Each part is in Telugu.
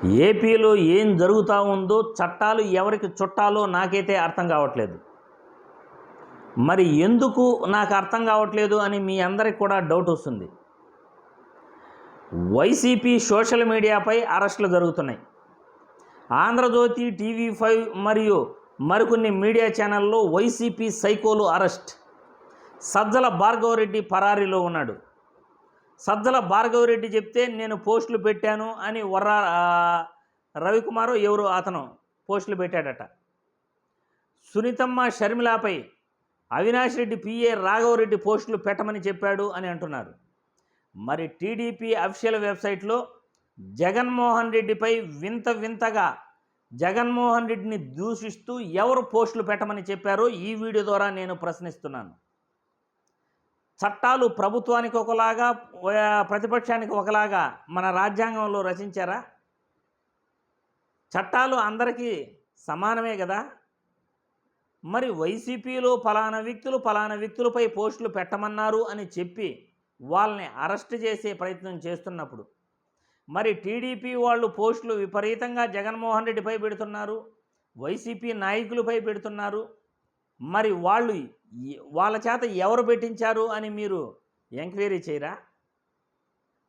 ఏపీలో ఏం జరుగుతూ ఉందో చట్టాలు ఎవరికి చుట్టాలో నాకైతే అర్థం కావట్లేదు. మరి ఎందుకు నాకు అర్థం కావట్లేదు అని మీ అందరికి కూడా డౌట్ వస్తుంది. వైసీపీ సోషల్ మీడియాపై అరెస్టులు జరుగుతున్నాయి. ఆంధ్రజ్యోతి, టీవీ5 మరియు మరికొన్ని మీడియా ఛానల్లో వైసీపీ సైకోలు అరెస్ట్. సజ్జల భార్గవరెడ్డి పరారీలో ఉన్నాడు. సజ్జల భార్గవరెడ్డి చెప్తే నేను పోస్టులు పెట్టాను అని రవికుమారు ఎవరు అతను పోస్టులు పెట్టాడట. సునీతమ్మ షర్మిలాపై అవినాష్ రెడ్డి పిఏ రాఘవరెడ్డి పోస్టులు పెట్టమని చెప్పాడు అని అంటున్నారు. మరి టీడీపీ అఫీషియల్ వెబ్సైట్లో జగన్మోహన్ రెడ్డిపై వింతగా జగన్మోహన్ రెడ్డిని దూషిస్తూ ఎవరు పోస్టులు పెట్టమని చెప్పారో ఈ వీడియో ద్వారా నేను ప్రశ్నిస్తున్నాను. చట్టాలు ప్రభుత్వానికి ఒకలాగా, ప్రతిపక్షానికి ఒకలాగా మన రాజ్యాంగంలో రచించారా? చట్టాలు అందరికీ సమానమే కదా. మరి వైసీపీలో పలానా వ్యక్తులపై పోస్టులు పెట్టమన్నారు అని చెప్పి వాళ్ళని అరెస్ట్ చేసే ప్రయత్నం చేస్తున్నప్పుడు మరి టీడీపీ వాళ్ళు పోస్టులు విపరీతంగా జగన్మోహన్ రెడ్డిపై పెడుతున్నారు, వైసీపీ నాయకులపై పెడుతున్నారు. మరి వాళ్ళ చేత ఎవరు పెట్టించారు అని మీరు ఎంక్వైరీ చేయరా?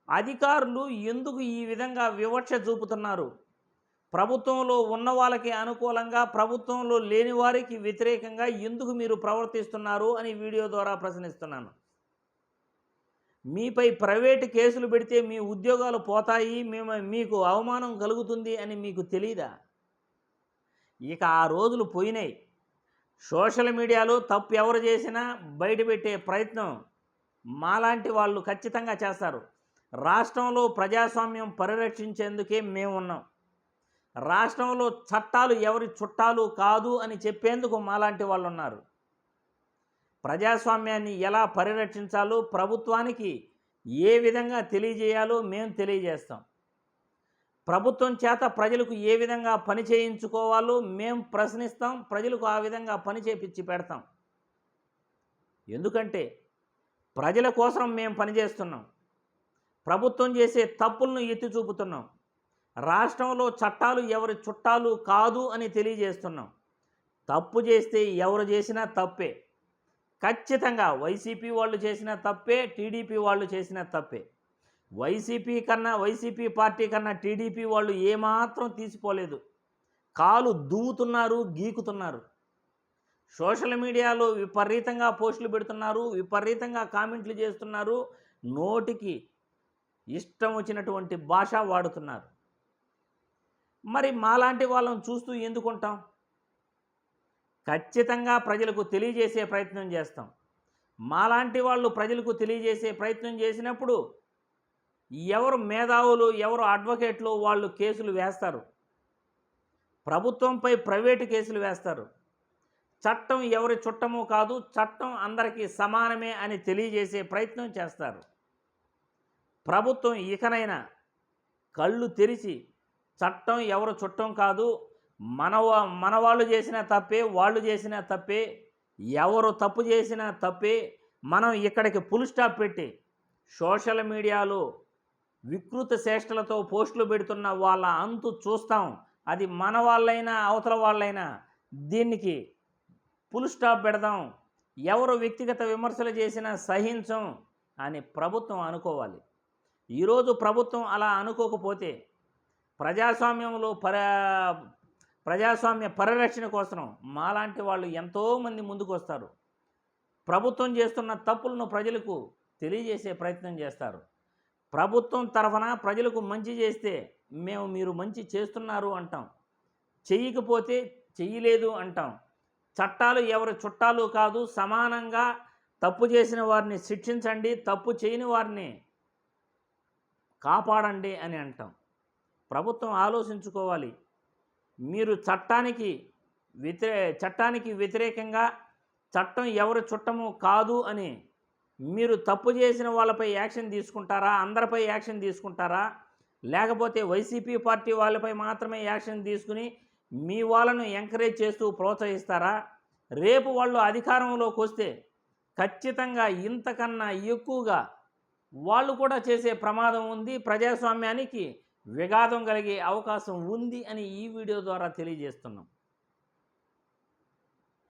అధికారులు ఎందుకు ఈ విధంగా వివక్ష చూపుతున్నారు? ప్రభుత్వంలో ఉన్న వాళ్ళకి అనుకూలంగా, ప్రభుత్వంలో లేని వారికి వ్యతిరేకంగా ఎందుకు మీరు ప్రవర్తిస్తున్నారు అని వీడియో ద్వారా ప్రశ్నిస్తున్నాను. మీపై ప్రైవేటు కేసులు పెడితే మీ ఉద్యోగాలు పోతాయి, మీకు అవమానం కలుగుతుంది అని మీకు తెలీదా? ఇక ఆ రోజులు పోయినాయి. సోషల్ మీడియాలో తప్పు ఎవరు చేసినా బయటపెట్టే ప్రయత్నం మాలాంటి వాళ్ళు ఖచ్చితంగా చేస్తారు. రాష్ట్రంలో ప్రజాస్వామ్యం పరిరక్షించేందుకే మేము ఉన్నాం. రాష్ట్రంలో చట్టాలు ఎవరి చుట్టాలు కాదు అని చెప్పేందుకు మాలాంటి వాళ్ళు ఉన్నారు. ప్రజాస్వామ్యాన్ని ఎలా పరిరక్షించాలో, ప్రభుత్వానికి ఏ విధంగా తెలియజేయాలో మేము తెలియజేస్తాం. ప్రభుత్వం చేత ప్రజలకు ఏ విధంగా పని చేయించుకోవాలో మేము ప్రశ్నిస్తాం. ప్రజలకు ఆ విధంగా పని చేపించి పెడతాం. ఎందుకంటే ప్రజల కోసం మేము పనిచేస్తున్నాం. ప్రభుత్వం చేసే తప్పులను ఎత్తి చూపుతున్నాం. రాష్ట్రంలో చట్టాలు ఎవరి చుట్టాలు కాదు అని తెలియజేస్తున్నాం. తప్పు చేస్తే ఎవరు చేసినా తప్పే. ఖచ్చితంగా వైసీపీ వాళ్ళు చేసిన తప్పే, టీడీపీ వాళ్ళు చేసిన తప్పే. వైసీపీ పార్టీ కన్నా టీడీపీ వాళ్ళు ఏమాత్రం తీసిపోలేదు. కాలు దువ్వుతున్నారు, గీకుతున్నారు. సోషల్ మీడియాలో విపరీతంగా పోస్టులు పెడుతున్నారు, విపరీతంగా కామెంట్లు చేస్తున్నారు, నోటికి ఇష్టం వచ్చినటువంటి భాష వాడుతున్నారు. మరి మాలాంటి వాళ్ళని చూస్తూ ఎందుకుంటాం? ఖచ్చితంగా ప్రజలకు తెలియజేసే ప్రయత్నం చేస్తాం. మాలాంటి వాళ్ళు ప్రజలకు తెలియజేసే ప్రయత్నం చేసినప్పుడు ఎవరు మేధావులు, ఎవరు అడ్వకేట్లు వాళ్ళు కేసులు వేస్తారు. ప్రభుత్వంపై ప్రైవేటు కేసులు వేస్తారు. చట్టం ఎవరి చుట్టమో కాదు, చట్టం అందరికీ సమానమే అని తెలియజేసే ప్రయత్నం చేస్తారు. ప్రభుత్వం ఇకనైనా కళ్ళు తెరిచి చట్టం ఎవరు చుట్టం కాదు, మన వాళ్ళు చేసిన తప్పే, వాళ్ళు చేసిన తప్పే, ఎవరు తప్పు చేసినా తప్పే, మనం ఇక్కడికి ఫుల్ స్టాప్ పెట్టి సోషల్ మీడియాలో వికృత చేష్టలతో పోస్టులు పెడుతున్న వాళ్ళ అంతు చూస్తాం. అది మన వాళ్ళైనా అవతల వాళ్ళైనా దీనికి ఫుల్ స్టాప్ పెడదాం. ఎవరు వ్యక్తిగత విమర్శలు చేసినా సహించం అని ప్రభుత్వం అనుకోవాలి. ఈరోజు ప్రభుత్వం అలా అనుకోకపోతే ప్రజాస్వామ్య పరిరక్షణ కోసం మాలాంటి వాళ్ళు ఎంతోమంది ముందుకు వస్తారు. ప్రభుత్వం చేస్తున్న తప్పులను ప్రజలకు తెలియజేసే ప్రయత్నం చేస్తారు. ప్రభుత్వం తరఫున ప్రజలకు మంచి చేస్తే మీరు మంచి చేస్తున్నారు అంటాం, చెయ్యకపోతే చెయ్యలేదు అంటాం. చట్టాలు ఎవరి చుట్టాలు కాదు, సమానంగా తప్పు చేసిన వారిని శిక్షించండి, తప్పు చేయని వారిని కాపాడండి అని అంటాం. ప్రభుత్వం ఆలోచించుకోవాలి. మీరు చట్టానికి వ్యతిరేకంగా చట్టం ఎవరి చుట్టము కాదు అని మీరు తప్పు చేసిన వాళ్ళపై యాక్షన్ తీసుకుంటారా? అందరిపై యాక్షన్ తీసుకుంటారా? లేకపోతే వైసీపీ పార్టీ వాళ్ళపై మాత్రమే యాక్షన్ తీసుకుని మీ వాళ్ళను ఎంకరేజ్ చేస్తూ ప్రోత్సహిస్తారా? రేపు వాళ్ళు అధికారంలోకి వస్తే ఖచ్చితంగా ఇంతకన్నా ఎక్కువగా వాళ్ళు కూడా చేసే ప్రమాదం ఉంది. ప్రజాస్వామ్యానికి విఘాతం కలిగే అవకాశం ఉంది అని ఈ వీడియో ద్వారా తెలియజేస్తున్నాం.